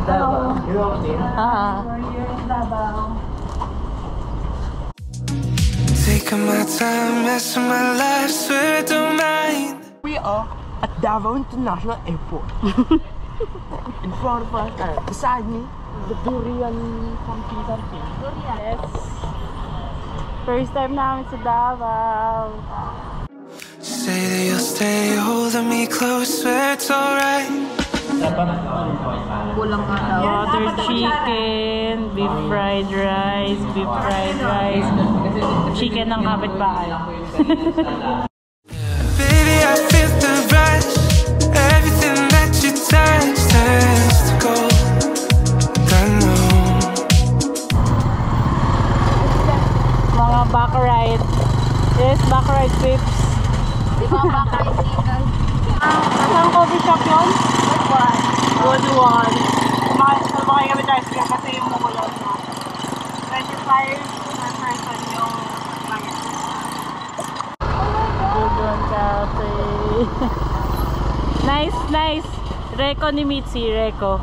Taking my time, messing my life, swear I don't mind. We are at Davao International Airport. In front of us, beside me, the durian something. Yes. First time namin sa Davao. Say that you'll stay holding me close, swear it's alright. Butter chicken, beef fried rice, chicken ng kapitbahay. Baby, I feel the rush. Everything that you touch turns to gold. I know. Mga back ride. Yes, back ride trips. Diba back ride chicken? Saan coffee shop yun? Woodwan. Sabakay kami tayo kasi yung mugulong na. 25 per person yung bayad. Woodwan Cafe. Nice. Reco ni Mitzi, Reco.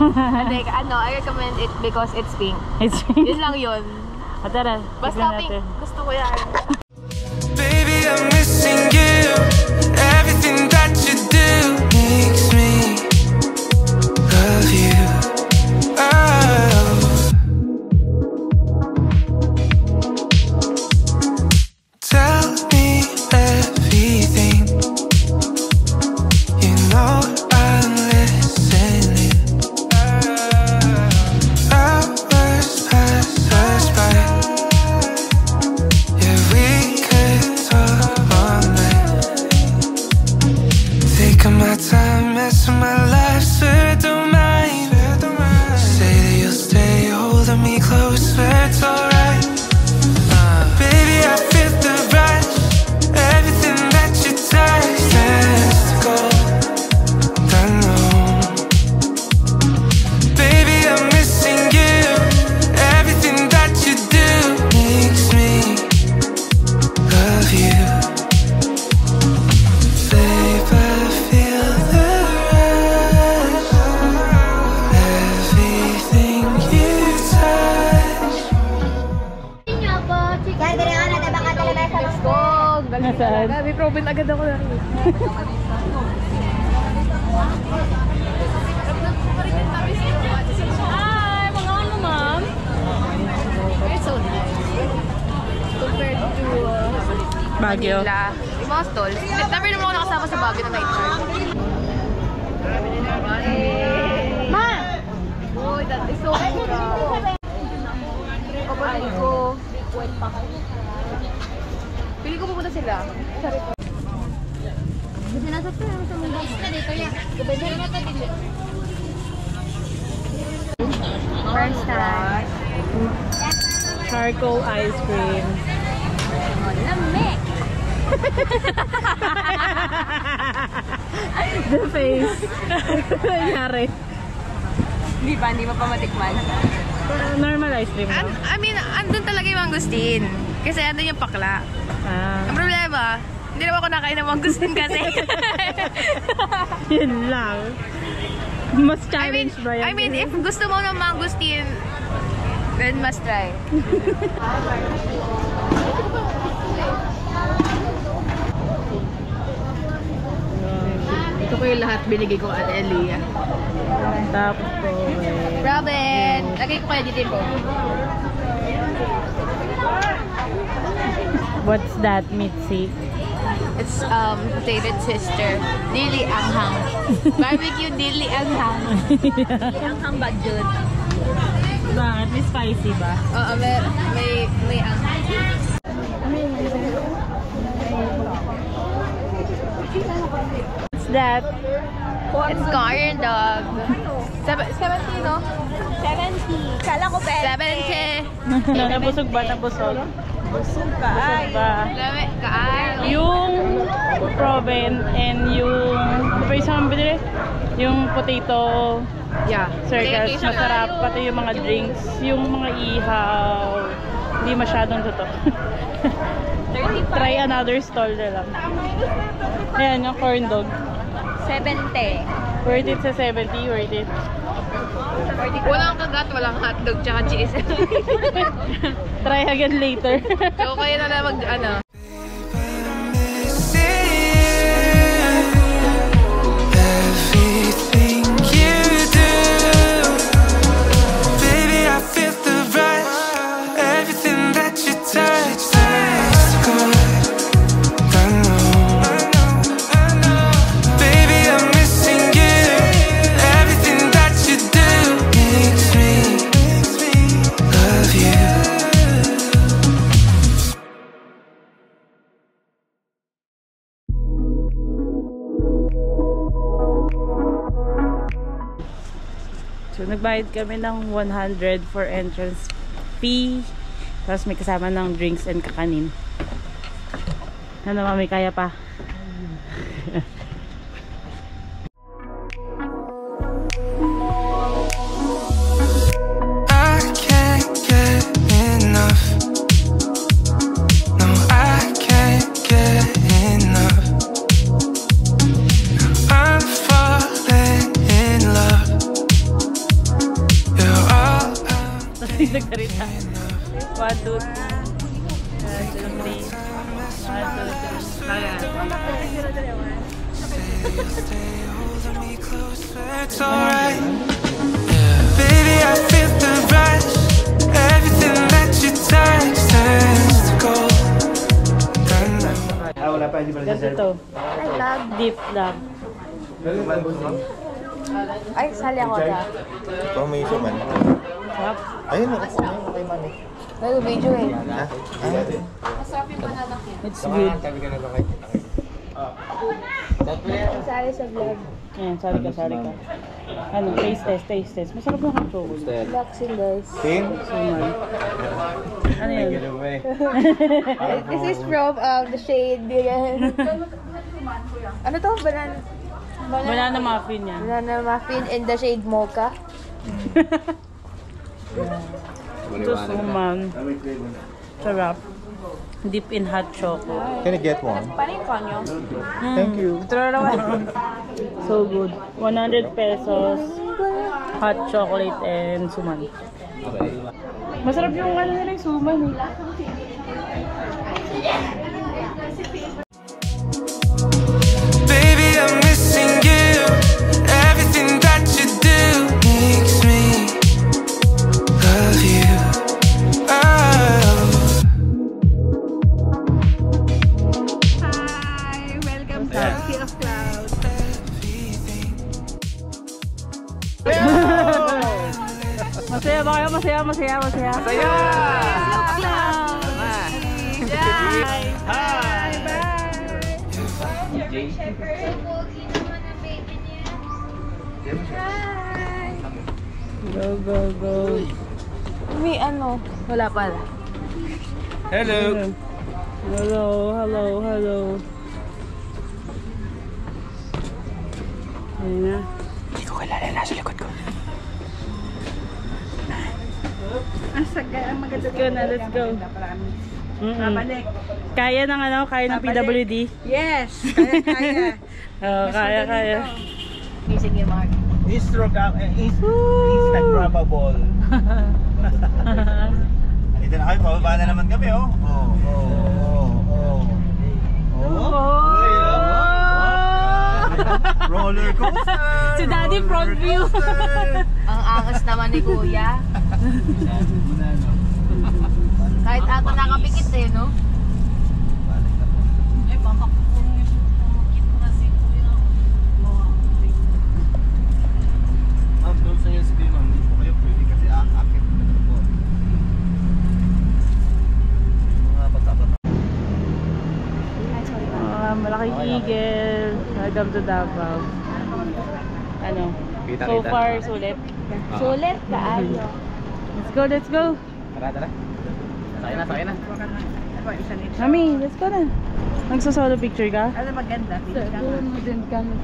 I recommend it because it's pink. It's Yun lang yun. Tara, Basta pink. Gusto ko yan. Baby, I'm missing you. Everything that you do makes me love you. Oh. Tell me everything. You know I'm listening. Hours pass us by. Yeah, we could talk all night. Taking my time, messing my life, swear I don't mind. Say that you'll stay holding me close, swear it's alright. Baby, I feel the rush. Everything that you touch turns to gold. I know. Baby, I'm missing you. Everything that you do makes me love you. Babe, I feel the rush. Everything you touch. Let's go! Galing talaga. May proven agad ako na rin. Hi! Mga ano, ma'am? It's so nice. Compared to Baguio. Manila. Yung mga stalls. Never naman ako nakasama sa Baguio na night market. Ma! Uy, that is so mura. Kapatid ko. Pili ko pupunta sila. Sorry po. First time. Charcoal ice cream. Lamig! The face. Nangyari. Hindi ba? Hindi mo pa matikman? Normal ice cream. I mean, andun talaga yung mangustin. Kasi andun yung pakla. Ang problema, hindi naman ako nakain ng mangustin kasi. Yun lang. Mas challenge ba yan? I mean, if gusto mo ng mangustin, then must try. Ito ko yung lahat binigay ko at Elia. Tapos po, Robin! Lagay ko kaya dito po. what's that, Mitzi? It's David's sister. Dili Anghang. Barbecue Dili Anghang. Dili Anghang ba dun? Bakit? May spicy ba? Oo, may anghang. What's that? It's corn dog. 70, no? 70. Kala ko 70. Nabusog ba? Nabusog? Busog ba? Yung proven and yung pa isang binili? Yung potato circles, masarap. Pati yung mga drinks, yung mga ihaw, hindi masyadong totoo. Try another stall na lang. Ayan, yung corn dog. 70. Worth it sa 70, worth it. Walang kagat, walang hotdog, tsaka cheese. Try again later. So, kayo na lang ano. Everything you do, baby, I feel the rush. Everything that you touch tastes good. I know, baby, I'm missing you. Everything that you do makes me love you. So, nagbayad kami ng 100 for entrance fee. Tapos may kasama ng drinks and kakanin. Ano, mami, kaya pa? I can't get enough. No, I can't get enough. I'm falling in love. You're all Tapos yung nagkarita. 1, 2, 3. 1, 2, 3. 1, 2, 3. it's alright. Baby, I feel the rush. Everything that you touch turns to gold. Ganito to. Deep love. Ay, sali ako na. Ito may suman. Sarap. Ayun, kay mami. Nag-video eh. Ha? It's good. Sali sa vlog. Ayan, sorry ka. Ano, taste test. Masarap yung hot chocolate. Unboxing guys. Tin? Suman. Ano yun? This is from the shade. Ano to? Banana muffin yan. Banana muffin and the shade mocha. Ito suman. Sarap. Deep in hot chocolate. Can I get one? Panikonyo. Thank you. So good. 100 pesos. Hot chocolate and suman. Masarap yung ano nila yung suman eh. Baby, I'm missing you. Everything that you do makes me love you. Oh. Hi! Welcome to Sea of Clouds. Masaya ba kayo? Masaya. Sea of Clouds! Hi! Hi! Bye! Go. May ano? Wala pala. Hello! Hello. Ayun na. Hindi ko kilala, nasa likod ko. Let's go na, let's go. Kaya ng ano? Kaya ng PWD? Yes! Kaya. Kaya. Sige, Mark. Instagrammable. Ito na kami, pababa na naman kami, oh. Roller coaster! Si Daddy front view. Ang angas naman ni Kuya. Kahit ako nakapikit eh, no? Doon sa yung screen, ma'am. Hindi po kayo pwede kasi aakit na po. Mga bata-bata. Malaking eagle. Welcome to Davao. Ano? So far, sulit. Sulit ka, ano? Let's go. Tara. Sakay na. Mami, let's go na. Magsa-solo picture ka? Ano maganda? Doon mo din kami.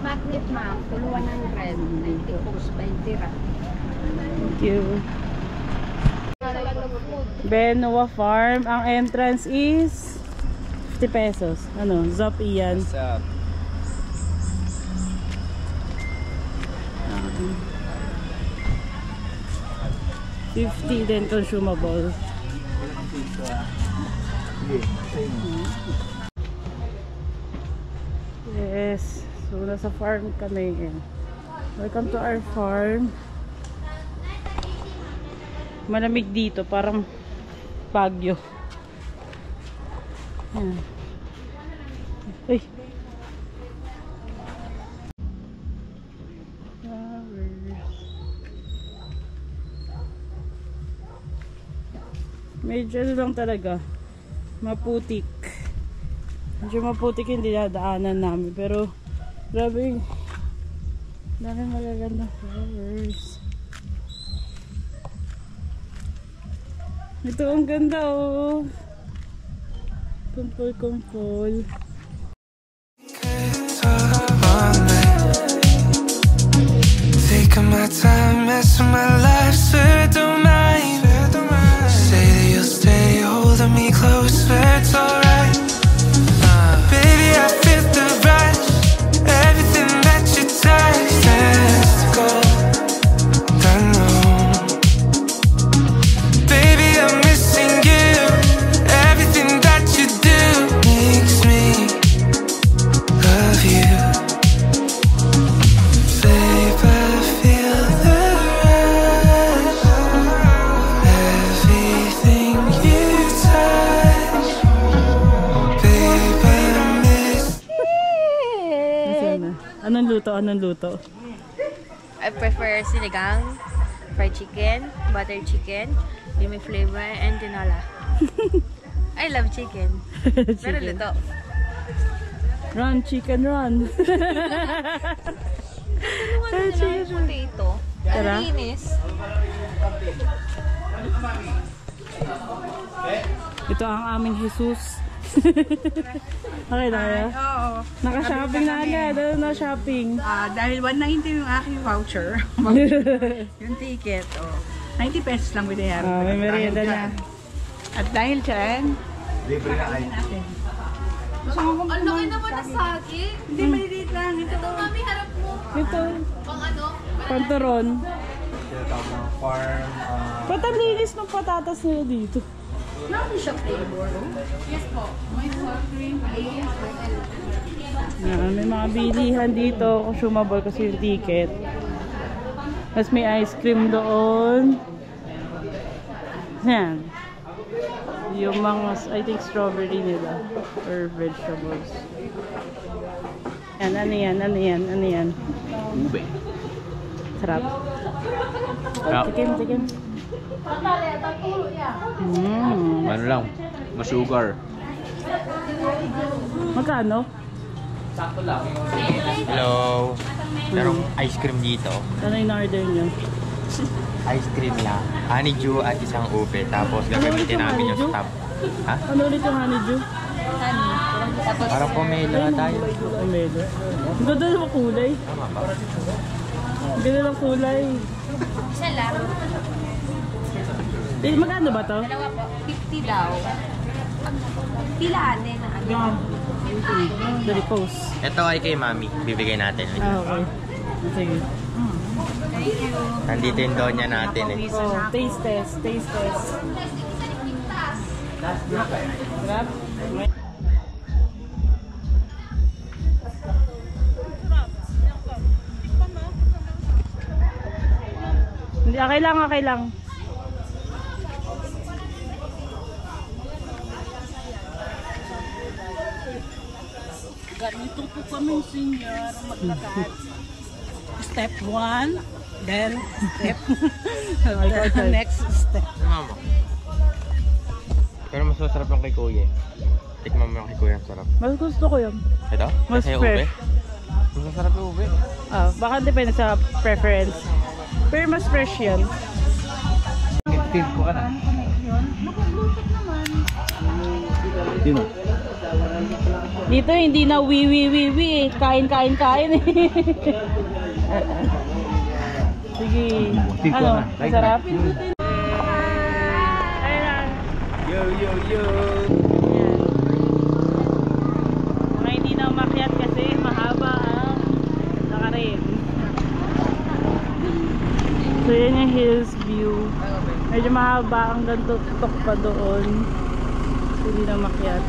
Magnet ma'am, 100, 90 ra. Thank you. Benoa Farm. Ang entrance is 50 pesos. Ano? Zop iyan. What's up? $50 din consumable. Yes. So nasa farm kami. Welcome to our farm. Malamig dito, parang Baguio. Ayan. Ay. Medyo ano lang talaga, maputik. Medyo maputik yung dinadaanan namin, pero grabe, dami magaganda flowers. Ito ang ganda oh, kumpol-kumpol. Taking my time, messing my life, swear don't mind. Say that you'll stay holding me close, swear it's alright. Baby, I feel the rush, everything that you touch turns to gold. I know, baby, I'm missing you. Everything that you do makes me love you. Babe, I feel the rush, everything you touch. Babe, I miss. Nasaan na? Anong luto? Anong luto? I prefer sinigang, fried chicken, butter chicken, yummy flavor, and tinola. I love chicken. Pero luto. Run, chicken, run. Tulungan na lang yung potato. Tara. Ang linis. Ito ang aming Jesus. Okay na kaya? Oo. Naka-shopping na agad. Ano na shopping? Dahil 190 yung aking voucher. Yung ticket. 90 pesos lang binayaran. May merienda na. At dahil dyan, Libre na kayo. gusto mo kung Ang laki naman ng saging. hindi maliliit lang. Ito, mami, harap mo. Ito, Pang ano? panturon. Tinatawag ng farm. Ba't ang linis ng patatas nila dito? Namin siya flavor. Yes po. May sour cream, please. May mga bilihan dito. Consumable kasi yung ticket. Tapos may ice cream doon. Yan. Yung mga, I think, strawberry nila. Or vegetables. Yan, ano yan? Ano yan? Ano yan? Ube. Sarap. Yeah. Tikim, tikim. Ano lang, masugar. Magkano? Hello. Merong ice cream dito. Ano yung order nyo? Ice cream lang. Honeydew at isang ube. Tapos gagamitin namin yung stop. Ha? Ano ulit yung honeydew? Para pomelo na tayo. Pomelo. Ang ganda ng kulay. Tama ba? Ang ganda ng kulay. Isa lang. Magkano ba to? Dalawa po. 50 daw. Pilaan din na ano. Dali post. Ito ay kay Mami. Bibigay natin. Okay. Sige. Nandito yung donya natin eh. Oh, taste test. Taste test. Sarap? Hindi, okay lang, okay lang. ganito po kami senior maglakad. Step 1, then step next step. Mama. Pero mas masarap yung kay Kuya. Tikman mo yung kay Kuya. Sarap. Mas gusto ko yun. Ito? Mas Kasi yung fresh. ube? Mas masarap yung ube. Baka depende sa preference. Pero mas fresh yan. Feel ko ka na. Dino. Dito hindi na wi. Kain eh. Sige. Tingko Ano? na. Like Masarap? Yo, yo, yo. Hills view. Medyo mahaba ang tutok pa doon. Hindi na makyat.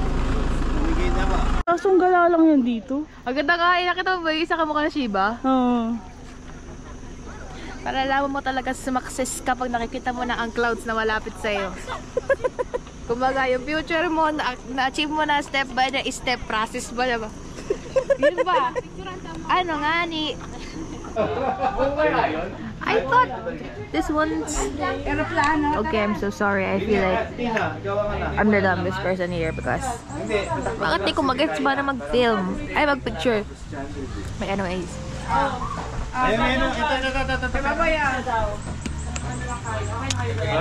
Kasong gala lang yan dito. Ang ganda ka, nakita mo ba yung isa kamukha na Shiba? Oo. Para alam mo talaga sumakses kapag nakikita mo na ang clouds na malapit sa'yo. Kumbaga, yung future mo, na-achieve mo na step by step process ba diba? Yun ba? Ano nga ni... I thought this one's... Okay, I'm so sorry. I feel like I'm the dumbest person here because... Bakit di ko mag-gets ba na mag-film? Ay, mag-picture. May anyways.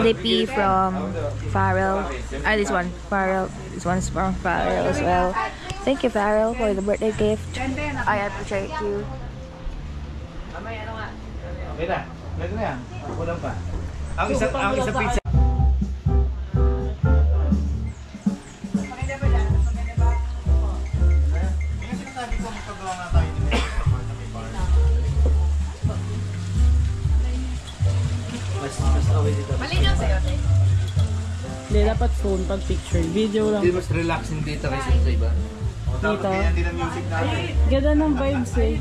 Lippy from Farrell. This one, Farrell. This one's from Farrell as well. Thank you, Farrell, for the birthday gift. I appreciate you. Mira, meron na yan. Kulang pa. Ang isa pizza. Malinaw sa'yo. Hindi, dapat phone pag picture. Video lang. Hindi mas relaxing dito kaysa sa iba. Dito. Kaya din ang music natin. Ganda ng vibes eh.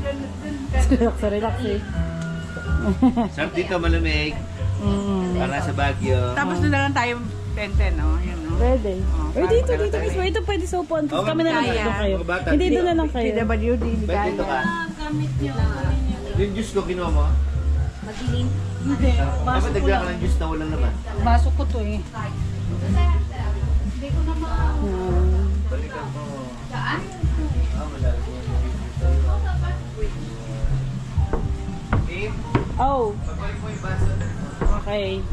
Relax eh. Sarap dito, malamig. Para sa Baguio. Tapos doon na lang tayo 10-10, no? Yun, no? Pwede. Or dito mismo. Ito pwede sa upuan. Tapos kami na lang dito kayo. Hindi doon na lang kayo. CWD, hindi Ba't dito ka? Yung juice ko, kinuha mo? Magilin. Dapat nagla ka ng juice na walang naman. Masok ko to eh. Balikan mo. Saan? Oh. Pagbalik mo yung baso. Okay.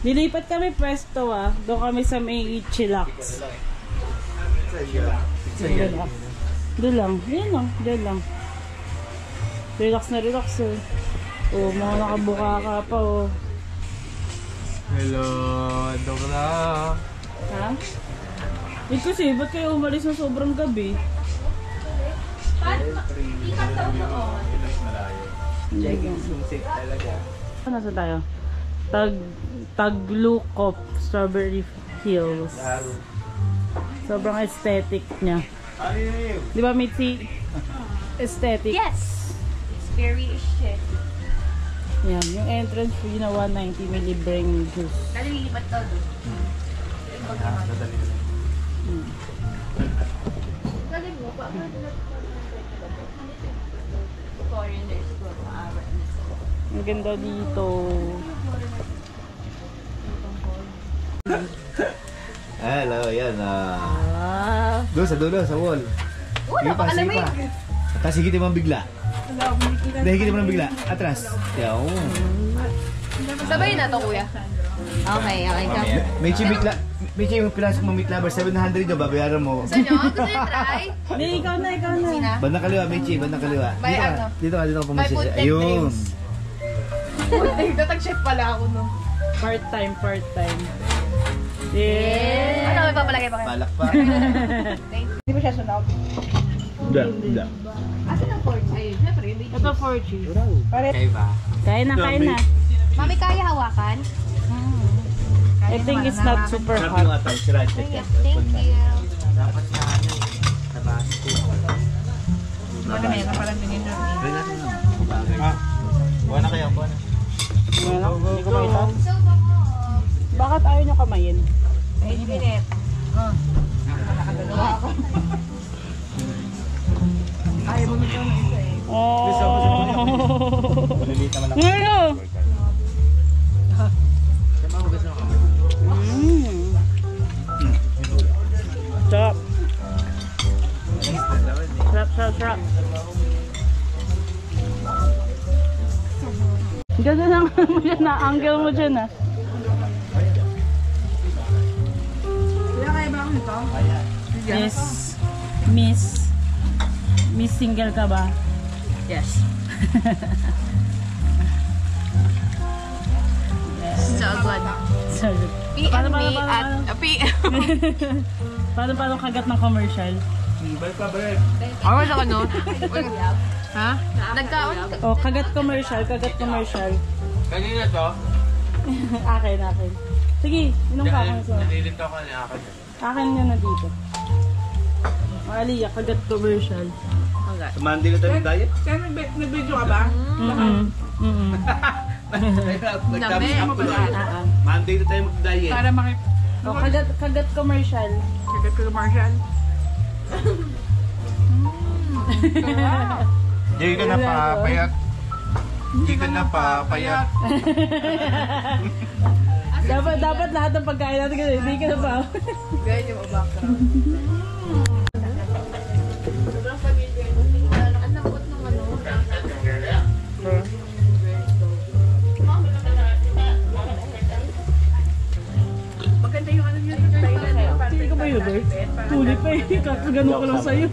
Dilipat kami pwesto ah. Doon kami sa may chillax. Doon lang. Yan lang. Doon lang. Relax na relax eh. Oh, mga nakabuka ka pa oh. Hello, ando ka na. Ha? Wait kasi, ba't kayo umalis na sobrang gabi? Sunsik talaga. Nasa tayo? Taglukop, Strawberry Hills. Sobrang aesthetic niya. Di ba, Mitzi? Aesthetic. Yes! It's very aesthetic. Yan, yung entrance fee na 190 may libreng juice. Nalilipat to doon. Galing mo pa. Foreigners ko. Ang ganda dito. Hello, yan. Doon sa dulo, sa wall. Napakalamig. Tapos higitin mo bigla. Higitin mo bigla. Atras. Yaw. Sabay na to, kuya. Okay, okay ka. May chibikla. May chibik pinasok mo meat lover. 700 yung babayaran mo. Gusto nyo? Gusto nyo try? Hindi, ikaw na. Sina? Bandang kaliwa, may chib. Bandang kaliwa. May ano? Dito ka May pumasya. food and Ayun. drinks. Nagtatag-chef pala ako, no? Part-time. Yeah! Ano, may papalagay pa kayo? Balak pa. Hindi mo siya sunog. Da. Asan ang porch? Ayun, syempre. Ito 40. Okay ba? Kain na. Mami, kaya hawakan? I think it's not super Sarap hot. yung atang. Sira. Thank you. Dapat na ano eh. Sa basket. Wala may parang tingin doon. Buwan na kayo, buwan na. Hindi ko makita. Bakit ayaw nyo kamayin? 8 minutes. Nakakadalawa ako. Ayaw mo nito na isa eh. Maliliit naman ako. Ngayon! Sarap. Sarap. Ganda lang mo dyan na. Angle mo dyan ah. Kaya kaya ba ako nito? Miss single ka ba? Yes. So good. Sorry. PM me at... PM. Paano kagat ng commercial? Balik pa, balik. Ako sa ano? Ha? Nagkaon? Oh, kagat commercial, kagat commercial. Kanina to? Akin. Sige, inom ka ako. Nalilito ako ni akin. Akin nyo na dito. Aliyah, kagat commercial. Sa Monday na tayo mag-diet? Kaya nag-video ka ba? Nag-thumbs up ko lang. Monday na tayo mag-diet. Para Oh, kagat commercial. Kagat ko Marshall. Hindi ka na papayat. Hindi ka na papayat. dapat lahat ng pagkain natin kasi hindi ka na pa. Ganyan yung background. Maganda yung ano yun. Hindi ka ba yun eh? Tulit pa eh. Kakagano ko lang sa'yo.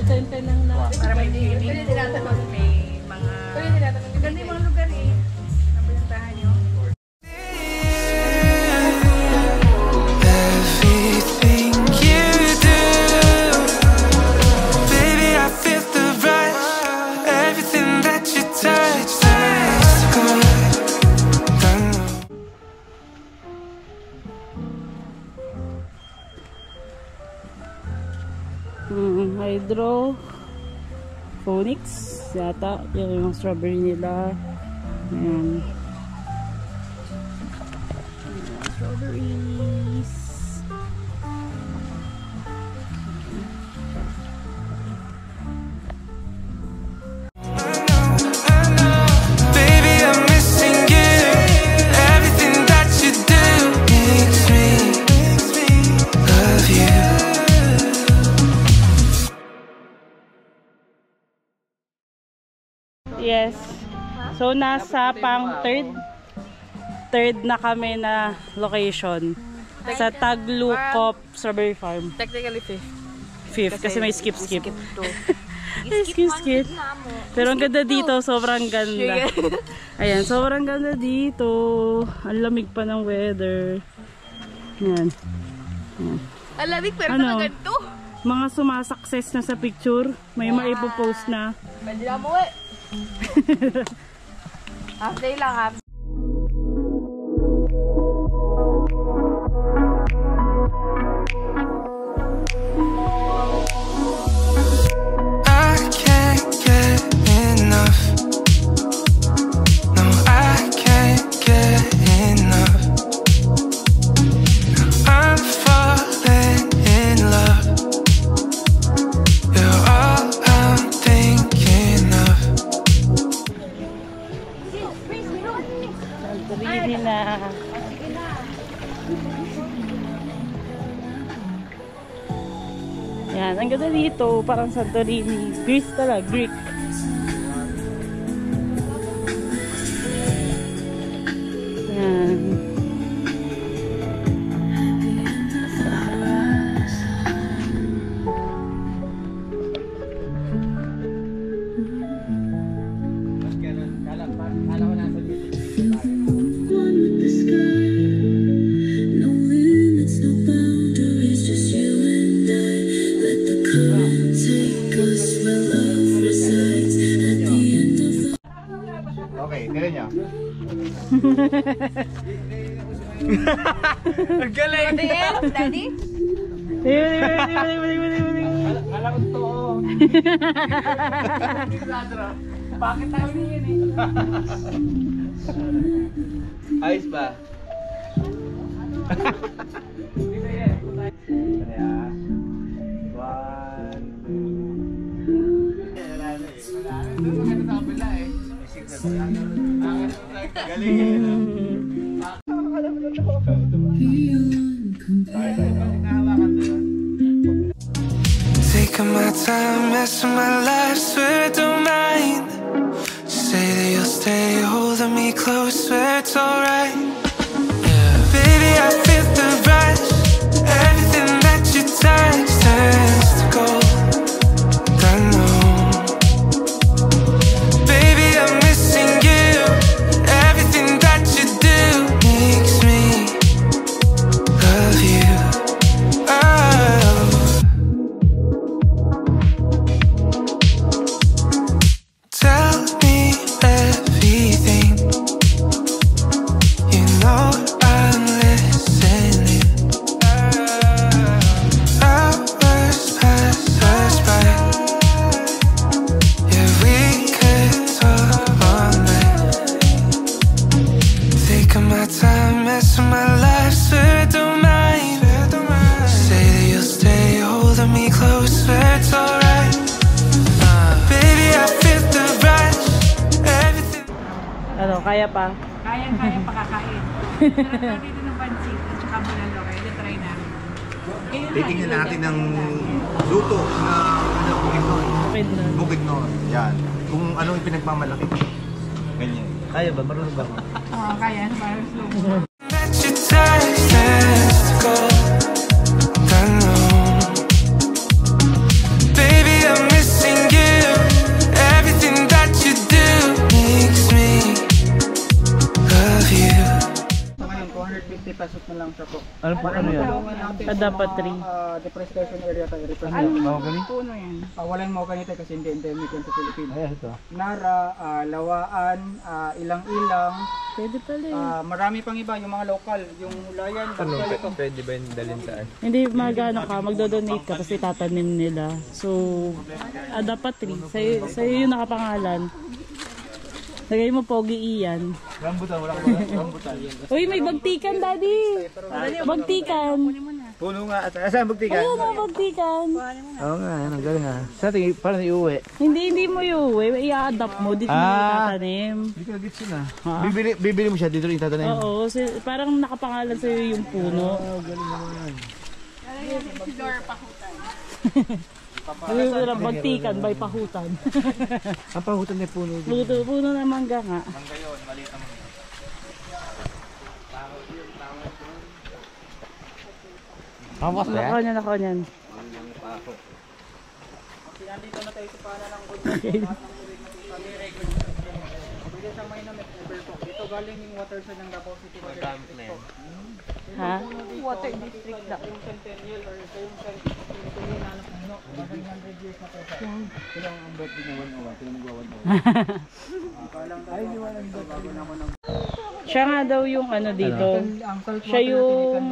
Tenten lang na. Para may feeling. May mga... Maganda yung mga lugar eh. Napuntahan nyo. Everything you do, baby, I feel the rush. Everything that you touch turns to gold. Hydroponics yata yung strawberry nila. Ayan. Strawberries. Baby, I'm missing you. Everything that you do makes me love you. Yes. So nasa pang third na kami na location sa Taglukop Strawberry Farm. Technically Fifth kasi may skip. Skip. Pero ang ganda dito, sobrang ganda. Ayan, sobrang ganda dito. Ang lamig pa ng weather. Yan. Alamig pero Ano? nakaganto. Mga sumasakses na sa picture, may maipopost na. Pwede na mo eh. Half day lang ha. I can't get enough. No, I can't get enough. I'm falling in love. You're all I'm thinking of. Santorini na. Yan, ang ganda dito, parang Santorini. Greece talaga, Greek. Yan. Okay, tira niya. Ang galing! Daddy? Alam ko to. Bakit tayo niyan eh? Ayos ba? Taking my time, messing my life, swear I don't mind. Say that you'll stay holding me close, swear it's alright. Yeah, baby, I feel the rush. Everything that you touch turns to gold. I know. Baby, I'm missing you. Everything that you do makes me love you. Oh. Kaya pa. Kaya pakakain. Sarap dito ng pansit at saka bulalo. Kaya try namin. Titingnan natin ng luto na Bukidnon. Yan. Kung ano yung pinagmamalaki. Ganyan. Kaya ba? Marunong ba? Oo, kaya. Parang slow. Let your tightness go. I know. Baby, I'm missing you. Everything that you do makes me love you. So ngayon, 250 pesos na lang siya po. Ano po? Ano yan? Dapat 3. Deforestation area tayo. Puno yan. Wala yung mga ganito kasi hindi endemic yan sa Pilipinas. Ayan ito. Nara, Lawaan, ilang-ilang. Pwede pala Marami pang iba, yung mga local, yung Layan, ito. Pwede ba yung dalhin saan? Hindi magano ka, magdo-donate ka tapos itatanim nila. So, dapat 3. Sa'yo yung nakapangalan. Lagay mo Pogi Ian. Rambutan, wala ko ba? Rambutan. Uy, may bagtikan, Daddy! Bagtikan! Puno nga. Saan bagtikan? Ayun ang bagtikan. Oo nga, yan. Ang galing ha. Sa ating, parang iuwi. Hindi mo iuwi. I-adapt mo. Dito mo itatanim. Hindi ko nag-gets yun ha. Bibili mo siya dito rin itatanim. Oo, parang nakapangalan sa'yo yung puno. Galing naman. Si Dor Pakutan. Bagtikan by Pahutan. Ang pahutan niya puno dito. Puno na mangga nga. Mangga yun, maliit ang mangga. Hawas ba yan? Nako niyan. Nandito na tayo sa pala ng Pwede sa Maynamit, Everton. Dito galing yung water sa ng Davao City Water District. Ha? Water District lang. Yung Centennial or yung Centennial na puno. 100 years na po siya. Sila ang bot din naman o sila magwawan o. Kalang tayo niwanan bago naman ng... Siya nga daw yung ano dito. Siya yung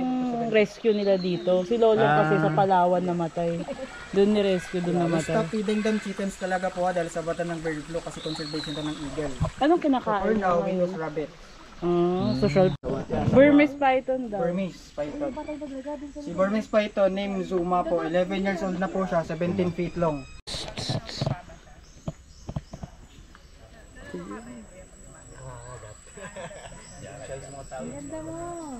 rescue nila dito. Si Lolo kasi sa Palawan namatay. Doon ni-rescue, doon namatay. Stop feeding them chickens talaga po dahil sa bata ng bird flu kasi conservation to ng eagle. Anong For kinakain? now, we use rabbit. Social. Burmese python daw. Burmese python. Si Burmese python, name Zuma po. 11 years old na po siya, 17 feet long. Ganda mo.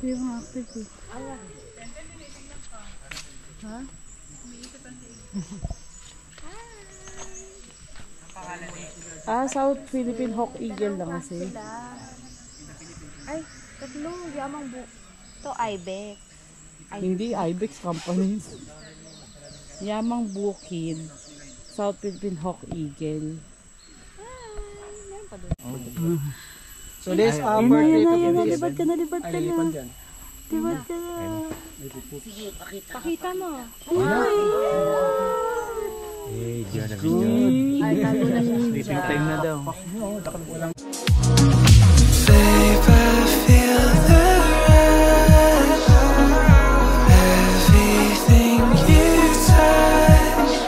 Yung active eh. Ha? South Philippine Hawk Eagle lang kasi. Ay, tatlo. Yamang Ito, Ibex. Hindi, Ibex Company. Yamang Bukid. South Philippine Hawk Eagle. So this birthday to Libad ka na. Libad ka na. Sige, pakita mo. Eh, diyan na video. Ay, tago na siya. Sleeping time na daw. Babe, I feel the rush. Everything you touch.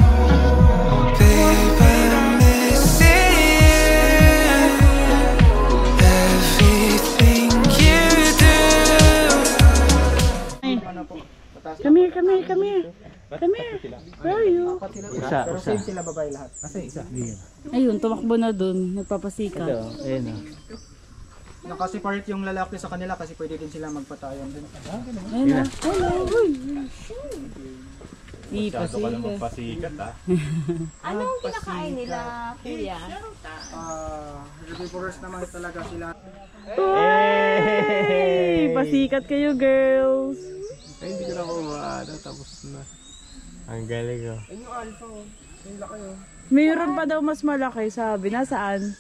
Babe, I'm missing you. Everything you do. Come here. Where are you? Pero same sila babae lahat. Ayun, tumakbo na dun. Nagpapasikat. Ayun o. Nakaseparate yung lalaki sa kanila kasi pwede din sila magpatayan din. Ayun na. Hello. Pasikat ha. Anong kinakain nila, kuya? Herbivorous naman talaga sila. Hey! Pasikat kayo, girls. Ay, hindi ko na kumaano. Tapos na. Ang galing oh. Yung alpha oh. Yung laki oh. Mayroon pa daw mas malaki, sabi. Nasaan?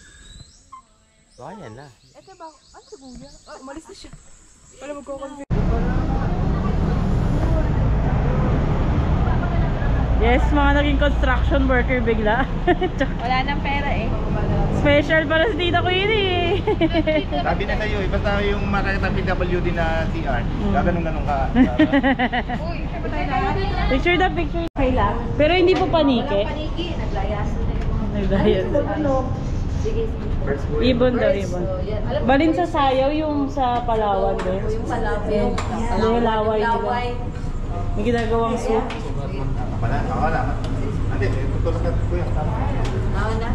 Baka yan na. Ito ba? Ano si kuya? Umalis na siya. Wala magkukonfirm. Yes, mga naging construction worker bigla. Wala nang pera eh. Special para sa tita ko yun eh. Sabi na sa'yo, basta yung makakita PWD na CR, gaganong-ganong ka. Picture. Pero hindi po panike. Paniki, naglayas. Naglayas. Sige. Ibon daw, ibon. Balin sa sayaw yung sa Palawan doon. Yung palawin. Yung laway nila. May ginagawang soup. Wala. Hindi, tutulog ka kuya. Tama na.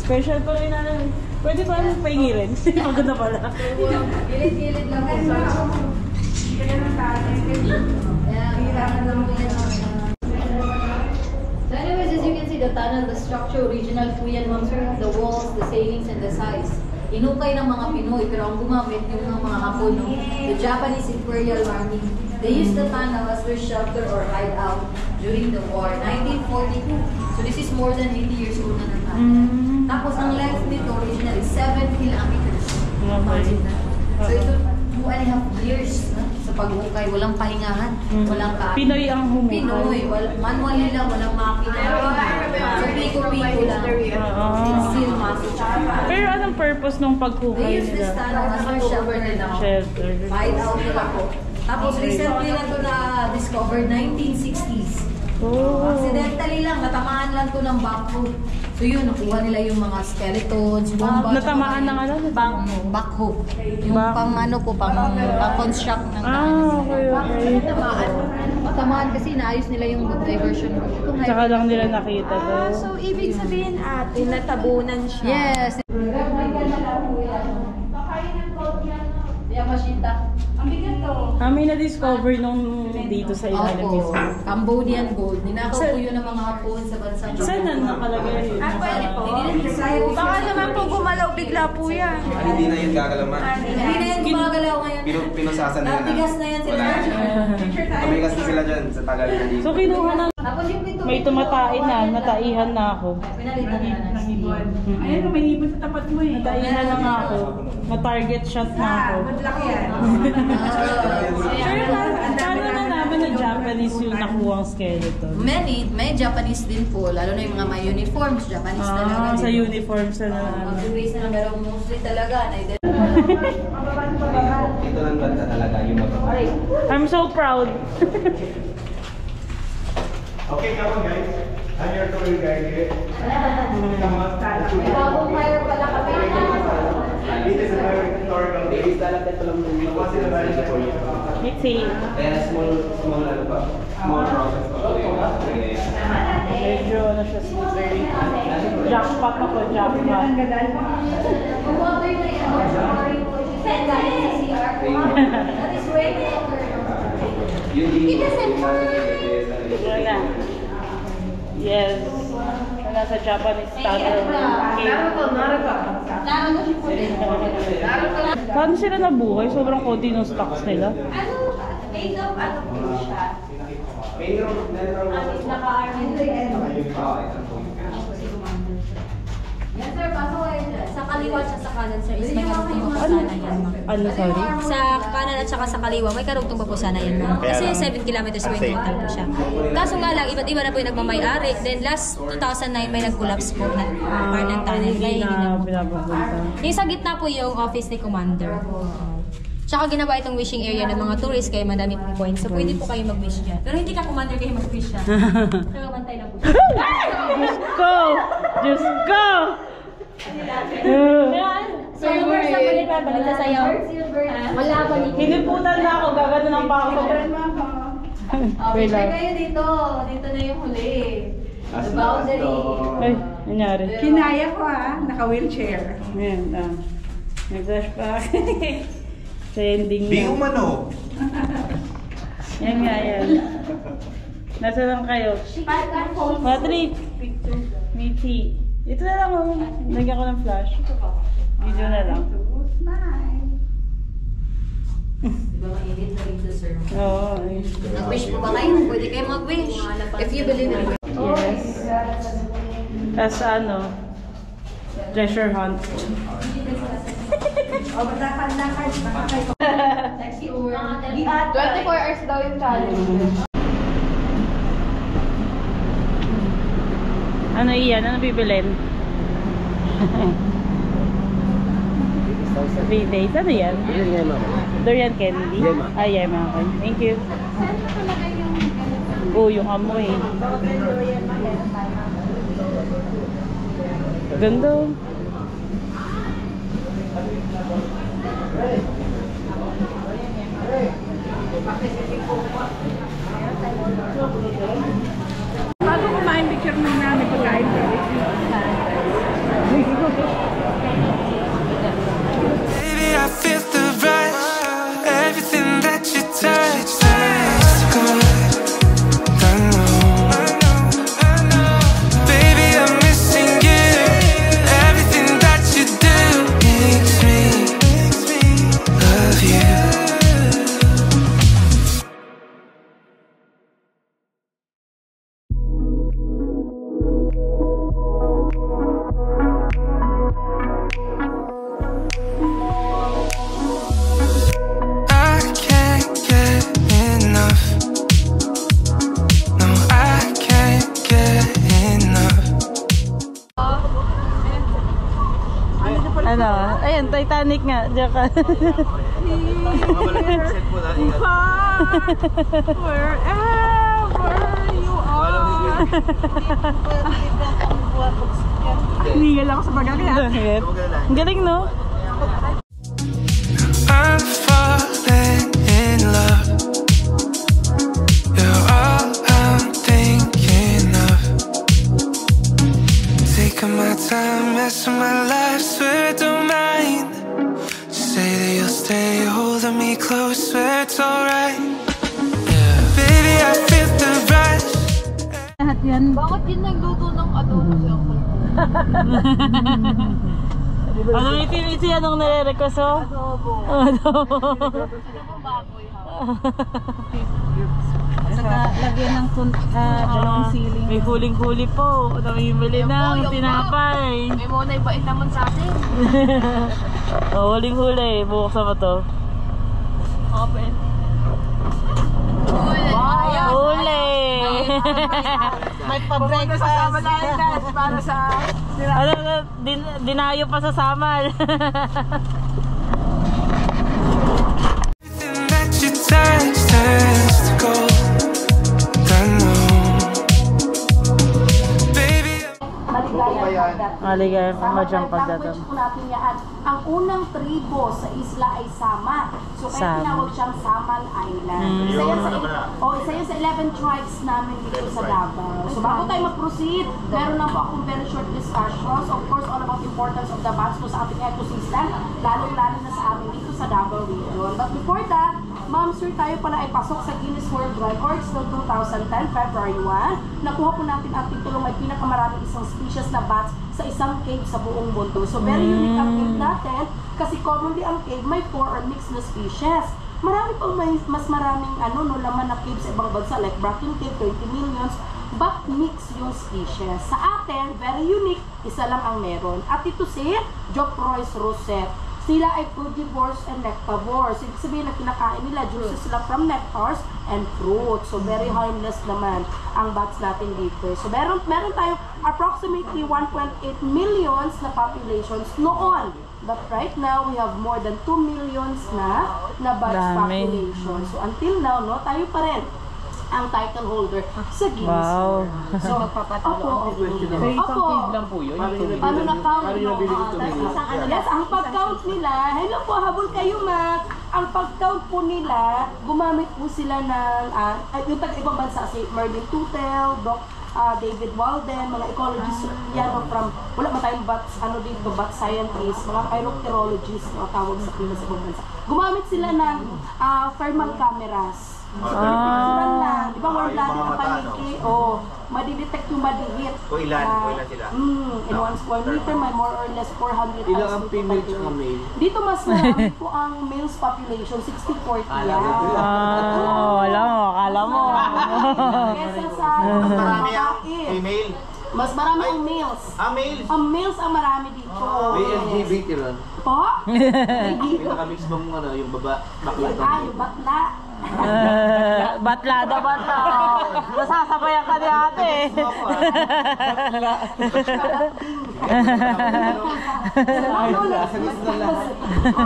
Special ko rin na. Pwede ba pahingilin? Maganda pala. Gilid-gilid lang po. So anyways, as you can see, the tunnel, the structure, original po yan, ma'am sir. The walls, the ceilings, and the size. Inukay ng mga Pinoy, pero ang gumamit yung mga Hapon, no? The Japanese Imperial Army. They used the tunnel as their shelter or hideout during the war, 1942. So this is more than 80 years old na tunnel. Tapos ang length nito originally 7 kilometers. Imagine na. So ito 2.5 years sa paghukay, walang pahingahan, walang ka. Pinoy ang humukay. Pinoy, manually lang, walang makina. So piko-piko lang. Still muscle. Pero anong purpose nung paghukay They use this nila? tunnel as their shelter nila. Shelter. Hideout nila po. Tapos recently lang ito na-discovered, 1960s. Oh. Accidentally lang, natamaan lang to ng backhoe. So yun, nakuha nila yung mga skeletons, bomba. Natamaan ng ano? Backhoe. Yung pang ano po, pang-construct ng daan. Okay. Natamaan kasi naayos nila yung diversion route. Tsaka lang nila nakita doon. So, ibig sabihin ate, natabunan siya. Yes. Yamashita. Ang bigat to. May na-discover nung dito sa ilalim Opo. mismo. Cambodian gold. Ninakaw po yun ng mga Hapon sa bansang Saan na nakalagay yun? Pwede po. Baka naman po gumalaw bigla po yan. Hindi na yun gagalaman. Hindi na yan gumagalaw ngayon. Pinusasan nila na. Nabigas na yan sila. Tumigas na sila dyan sa tagal na dito. So kinuha na. Tapos yung pinto. May tumatain na, nataihan na ako. Pinalitan na na. Ayan, may ibon sa tapat mo eh. Nataihan na nga ako. Na-target shot na ako. Madlaki yan. Pero paano na naman na Japanese yung nakuhang skeleton? May Japanese din po, lalo na yung mga may uniforms, Japanese talaga. Sa uniforms na Mag-base na pero mostly talaga. Dito lang banda talaga yung magpapalay. I'm so proud. Okay, come on guys. I'm your tour guide here. May bagong fire pala kami. This is a very historical place. Lalapit pa lang yung What's in the valley for you? Mitzi. Kaya small ano pa. Small process pa. Medyo ano siya, very jackpot ako, jackpot. Yung water na yan, send galing sa CR. That is way It doesn't Wala. Yes. Wala sa Japanese tunnel. Paano sila nabuhay? Sobrang konti ng stocks nila. Made of ano po siya? Yes sir, pasok kayo dyan. Sa kaliwa at sa kanan sir, is may karugtong pa po sana yan ma'am. Ano, sorry? Sa kanan at saka sa kaliwa, may karugtong pa po sana yan ma'am. Kasi 7 kilometers po yung total po siya. Kaso nga lang, iba't iba na po yung nagmamayari. Then last 2009 may nag-collapse po na part ng tunnel. Kaya hindi na po. pinapapunta. Yung sa gitna po yung office ni Commander. Tsaka ginawa itong wishing area ng mga tourists kaya madami pong points. So pwede po kayo mag-wish dyan. Pero hindi ka Commander kayo mag-wish siya. Pero mantay lang po siya. Diyos ko! Diyos ko! Silver sa balik sa sayo. Wala pa ni. Hiniputan na ako, gagano ng pa ako. Wait Picture lang. kayo dito. Dito na yung huli. The boundary. Ay, nangyari. Kinaya ko naka-wheelchair. Ayan, nag-flashback. Sa ending Di na. umano. Yan nga, yan. Nasa lang kayo? Patrick! Mitzi. Ito na lang, oh. Lagyan ko ng flash. Video na lang. Diba mainit na rin sir? Oo. Nag-wish po ba kayo? Pwede kayo mag-wish. If you believe in it. Yes. As ano, treasure hunt. Taxi or 24 hours daw yung challenge. Ano iyan? Ano bibilin? 3 days. Ano yan? Durian candy? Ay, mga kan. Thank you. Oh, yung amoy. Ganda. Bago kumain, picture mo namin pagkain. Ayan, Titanic nga. Diyan ka. Wherever you are. Hinigal ako sa bagay. Ang galing, no? I'm falling in love. You're all I'm thinking of. Taking my time, messing my life, swear don't mind. Say that you'll stay, holding me close, swear it's alright. Yeah, baby, I feel the rush. Lahat yan. Bakit yun nagluto ng adobo si Uncle? Anong iti anong nare-request mo? Adobo. Adobo. Ano baboy ha? Saka lagyan ng dalawang siling. May huling-huli po. Namimili ng tinapay. May muna ibait naman sa atin. Oh, huling-huli. Buksan mo to. Open. Huli! May pa-breakfast. Para sa... Dinayo pa sa samal. Everything that you touch turns to gold. I know. Baby, Maligayang pamadyang pagdating. natin yan. Ang unang tribo sa isla ay Sama. So kaya tinawag siyang Samal Island. Isa yan sa 11 tribes namin dito sa Davao. So bago tayo mag-proceed, meron na po akong very short discussions. Of course, all about the importance of the bats sa ating ecosystem, lalong-lalo na sa amin dito sa Davao region. But before that, ma'am, sir, tayo pala ay pasok sa Guinness World Records noong 2010, February 1. Nakuha po natin ang titulong may pinakamaraming isang species na bats sa isang cave sa buong mundo. So very unique ang cave natin kasi commonly ang cave may 4 or mixed na species. Marami pang mas maraming laman na cave sa ibang bansa like Bracken Cave, 20 millions, but mix yung species. Sa atin, very unique, isa lang ang meron. At ito si Geoffroy's rosette. Sila ay frugivores and nectavores. Ibig sabihin na kinakain nila juices sila from nectars and fruits. So very harmless naman ang bats natin dito. So meron tayo approximately 1.8 millions na populations noon. But right now, we have more than 2 millions na bats population. So until now, tayo pa rin ang title holder sa Guinness. Wow. So, lang po yun. ano na count? Yes, ang pag-count nila, hello po, habol kayo ma. Ang pag-count po nila, gumamit po sila ng, yung tag-ibang bansa, si Merlin Tutel, David Walden, mga ecologists yan from, wala man tayong bat scientists, mga chiropterologists na tawag sa Pinas sa ibang bansa. Gumamit sila ng thermal cameras. Di ba warm blooded ang paniki? Madidetect yung madihit. Kung ilan sila? In 1 square meter, may more or less 400 Ilang ang female at male? Dito mas marami po ang males population, 60-40 yan. Wala mo, akala mo. Kesa sa Marami ang babae. female. Mas marami ang males. Male? Ang males ang marami dito. May LGBT ron. Po? Pinakamix bang yung bakla? Yung bakla. Batla. Nasasabayan ka ni ate.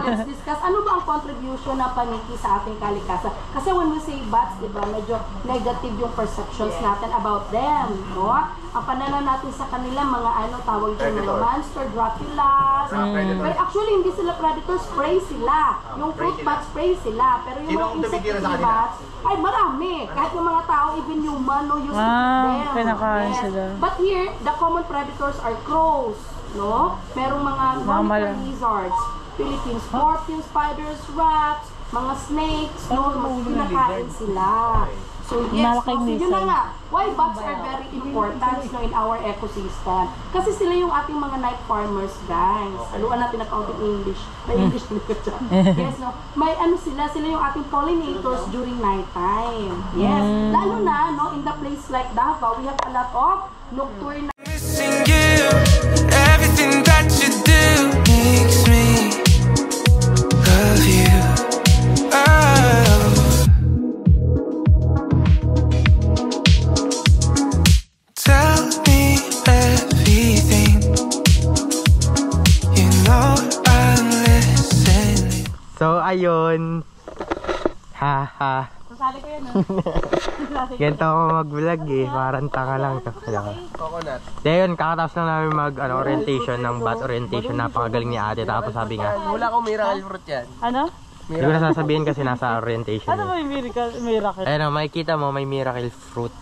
Let's discuss. Ano ba ang contribution ng paniki sa ating kalikasan? Kasi when we say bats, diba, medyo negative yung perceptions natin about them. No? Ang pananaw natin sa kanila, mga tawag dyan, mga monster, Draculas. But actually, hindi sila predators, prey sila. Yung fruit bats, prey sila. Pero yung mga insect bats, ay marami. Kahit yung mga tao, even human, used to eat them. Pinakain sila. But here, the common predators are crows. No? Merong mga monitor lizards, Philippine scorpions, spiders, rats, mga snakes, mas pinakain sila. So yes, so yun na nga, why bats are very important in our ecosystem. Kasi sila yung ating mga night farmers, guys. Aluan natin account in English. May English literature. Yes, no? May sila yung ating pollinators during night time. Yes. Lalo na, in the place like Davao, we have a lot of nocturnal. missing you. Everything that you do makes me love you. Tell me everything. You know I'm So, ayun. Haha. Sasali ko yan Ganito ako mag-vlog eh. Parang tanga lang. Coconut. Ayun, kakatapos lang namin orientation ng bat orientation. Napakagaling ni ate. Tapos sabi nga, Wala akong miracle fruit yan. Ano? hindi ko na sasabihin kasi nasa orientation. Ano ba yung miracle? Ayun, makikita mo may miracle fruit.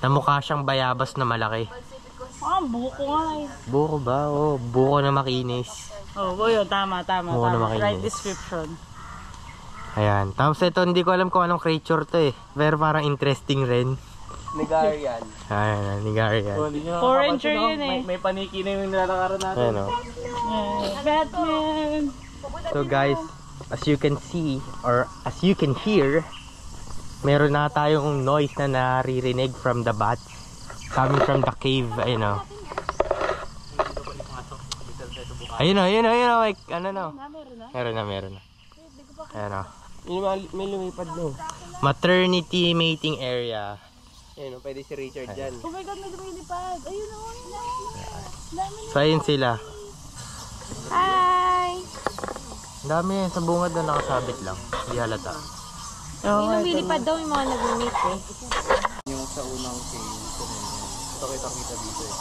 Na mukha siyang bayabas na malaki. Buko nga eh. Buko ba? Oh, buko na makinis. Oh, yun. Tama. Buko na makinis. Right description. Ayan. Tapos ito, hindi ko alam kung anong creature to eh. Pero parang interesting rin. Nigarian. Ayan, Nigarian. Foreigner yun eh. May paniki na yung nilalakaran natin. Ayan o. Batman! So guys, as you can see, or as you can hear, meron na tayong noise na naririnig from the bats. Coming from the cave, ayun o. Ayun o, like, ano no? Meron na. Ayun o. May lumipad no. Maternity mating area. Ayun, pwede si Richard dyan. Oh my God, may lumilipad. Ayun o. So ayun sila. Hi! Ang dami sa bungad na nakasabit lang. Hindi halata. May lumilipad daw yung mga nag-meet eh. Yung sa unang cave, ito kita dito eh.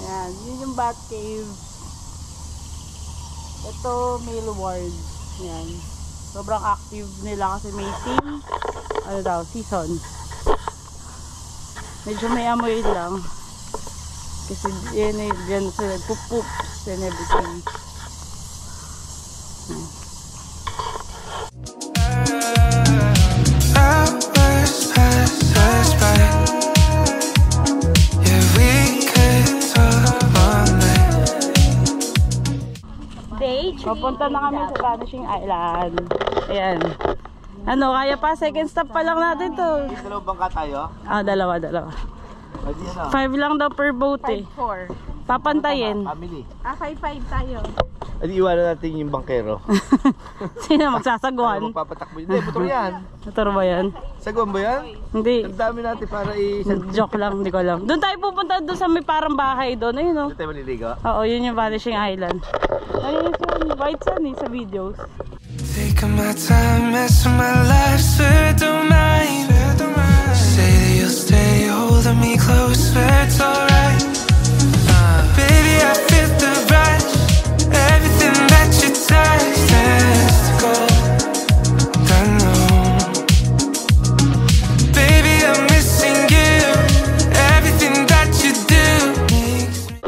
Ayan, yun yung bat cave. Ito, male ward. Ayan. Sobrang active nila kasi mating. Ano daw, season. Medyo may amoy lang. Kasi yan sila poop-poops and everything. Hours pass by. Yeah, we could talk all night. Papunta na kami sa Vanishing Island. Ayan. Ano, kaya pa? Second stop pa lang natin to. Dalawang bangka tayo? Dalawa. 5 lang daw per boat eh. 5-4. Papantayin. Family. 5-5 tayo. Adi iwanan natin yung bangkero. Sino magsasagwan? Magpapatakbo. Hindi, motor yan. Motor ba yan? Sagwan ba yan? Hindi. Ang dami natin para Joke lang, hindi ko alam. Doon tayo pupunta doon sa may parang bahay doon. Ayun o. Hindi tayo maliligo? Oo, yun yung Vanishing Island. Ayun yung white sun eh, sa videos. Taking my time, messing my life, swear don't mind. Say that you'll stay holding me close, swear it's alright. Baby, I feel the rush. Everything that you touch turns to gold. I know. Baby, I'm missing you. Everything that you do makes me.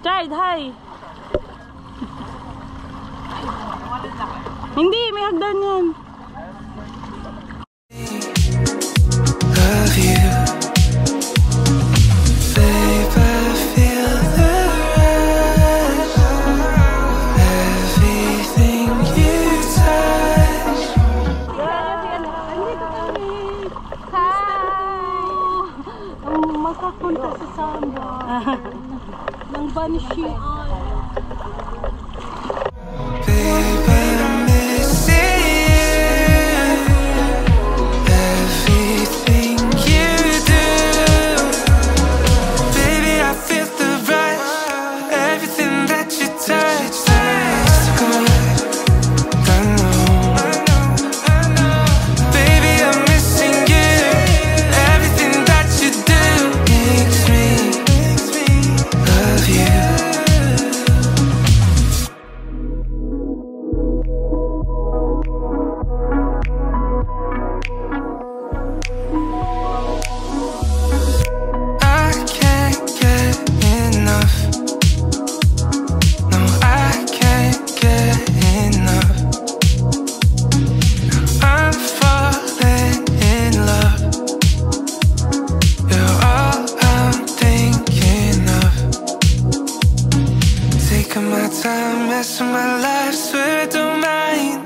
Chard, hi! Hindi, may hagdan yan. Love you, babe. I feel the rush. Everything you touch. Makapunta sa samba ng Vanishing Island. Babe, I'm missing you. Everything you do. Baby, I feel the rush. Everything that you touch turns to gold. I know. Baby, I'm missing you. Everything that you do makes me love you. I can't get enough. No, I can't get enough. I'm falling in love. You're all I'm thinking of. Taking my time, messing my life, swear don't mind.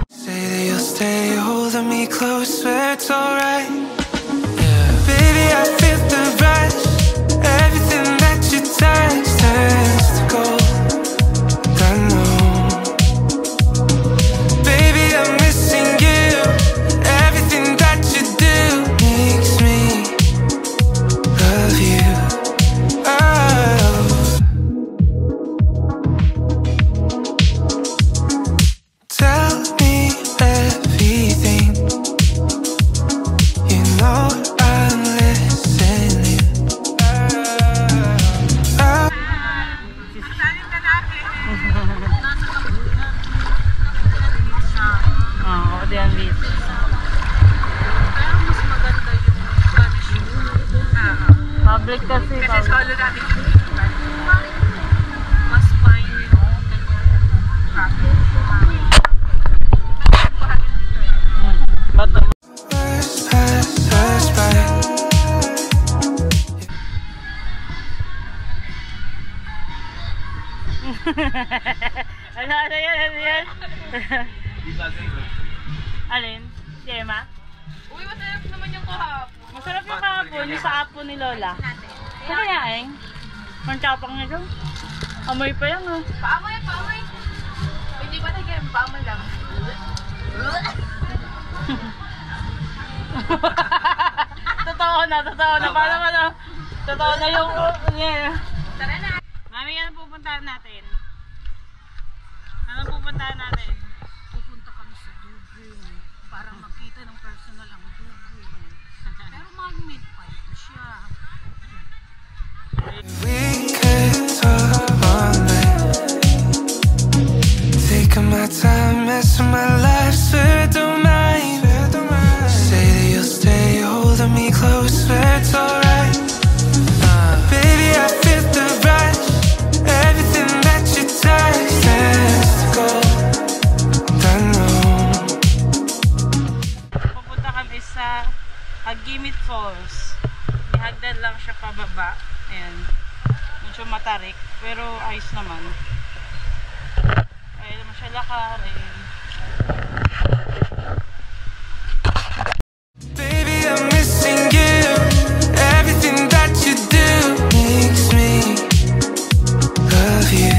Say that you'll stay holding me close where it's alright. Yeah. Baby, I feel the rush. Everything that you touch turns to gold. I know. Baby, I'm missing you. Everything that you do makes me love you. Oh. Tell me everything. You know I'm listening. Oo, diyan beach. Pero mas maganda yung Spanish yung Public kasi. kasi solo natin yung mas fine yung Pass by. Ano yan? Ano yan? Alin? Si Emma? Uy, masarap naman yung kahapon. Masarap yung kahapon, yung sa apo ni Lola. Ano kaya, Eng? Ang chapang nito. Amoy pa yan, oh. Paamoy, paamoy. Hindi ba tayo paamoy lang? Totoo na. Parang ano, totoo na yung... Tara na. Mami, ano pupuntahan natin? Ano pupuntahan natin? Pupunta kami sa Dublin para makita ng personal ang Dublin. Pero mag-mid fight na siya. We could talk all night. Taking my time, messing my life, swear I don't mind. Say that you'll stay holding me close, swear it's alright. Baby, I feel the rush. Everything that you touch turns to gold. I know. Pupunta kami sa Agimit Falls. Ihagdan lang siya pababa. Ayan. Medyo matarik, pero ayos naman. Kaya naman siya lakarin. Baby, I'm missing you. Everything that you do makes me love you.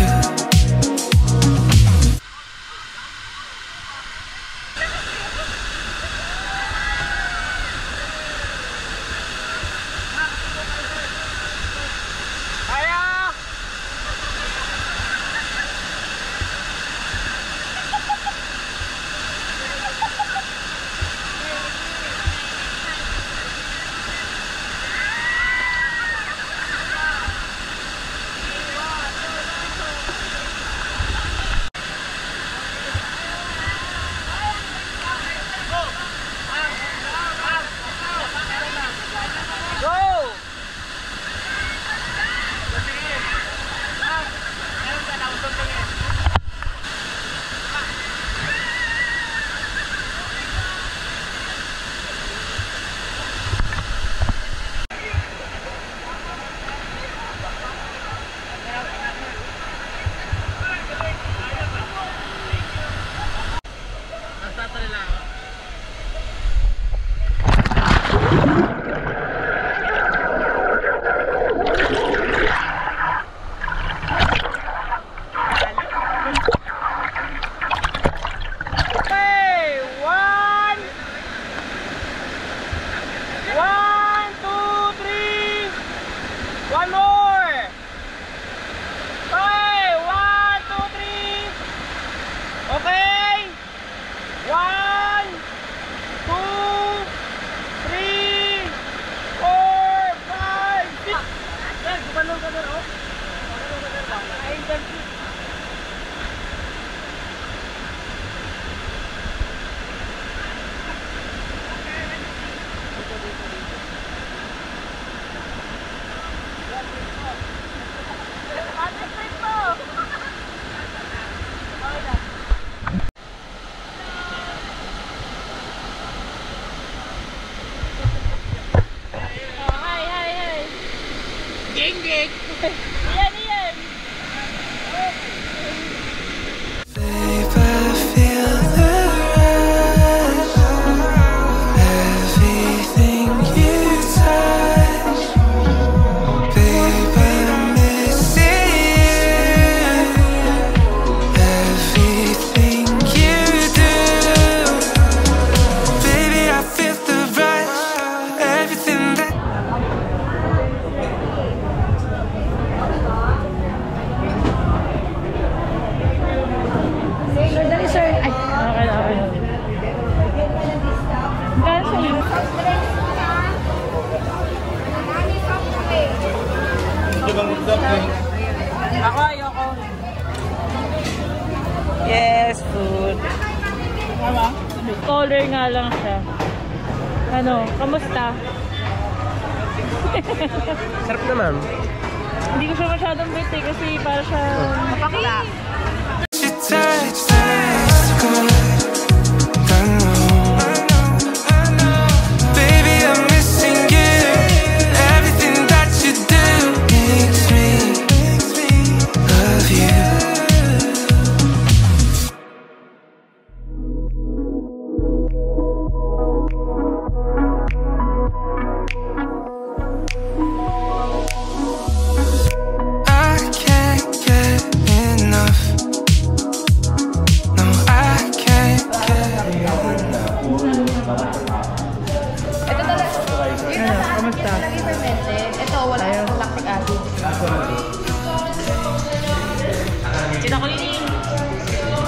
Babe, I feel the rush. Ako ayoko. Yes, food. Tama? Color nga lang siya. Ano, kamusta? Sarap naman. Hindi ko siya masyadong bet eh kasi para siya mapakla. Kita ko ini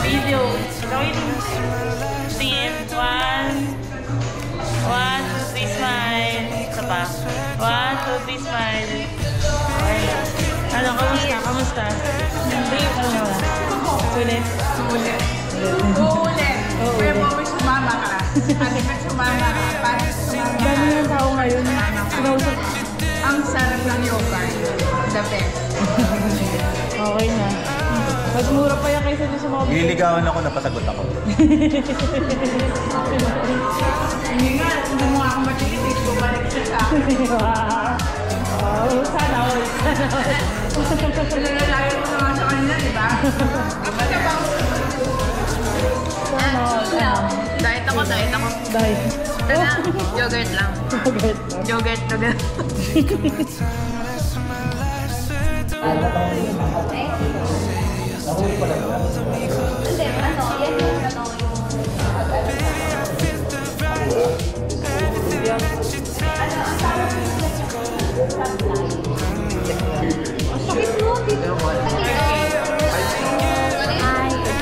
video. Kita ko ini scene. 1, 2, 3, smile. Isa pa. 1, 2, 3, smile. Okay. Ano, kamusta? Kamusta? Hindi, ano na? Ulit. Ulit. Uulit. Pero may sumama ka. Kasi may sumama ka. Para sumama ka. Dami ng tao ngayon. Sinausap. Ang sarap ng yogurt. The best. Okay na. Mas mura pa yan kaysa sa mga... Liligawan ako, napasagot ako. Hindi nga, hindi mo ako matikitig. Bumalik siya sa akin. Wow. Sana all. Nalalayo ko naman sa kanya, di ba? Kapag na ba? Sana all. Diet ako. Diet. Yogurt lang. Yogurt.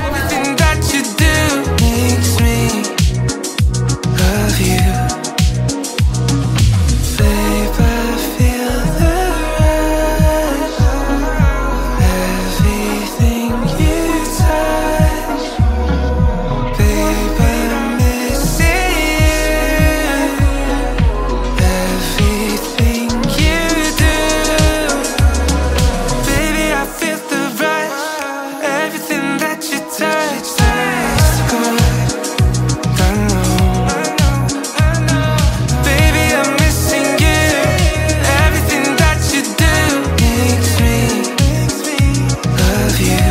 Everything that you do makes me love you. Babe, I feel the rush. Everything you touch. Babe, I'm missing you. Everything you do. Baby, I feel the rush. Everything that you touch tastes good. I know. Baby, I'm missing you. Everything that you do makes me love you.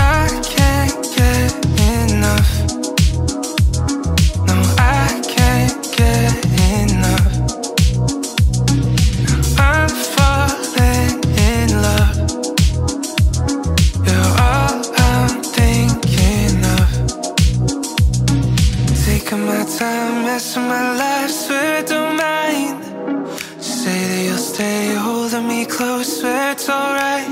I can't get enough. No, I can't get enough. I'm falling in love. You're all I'm thinking of. Taking my time, messing my life, swear I don't mind. Say that you'll stay holding me close, swear it's alright.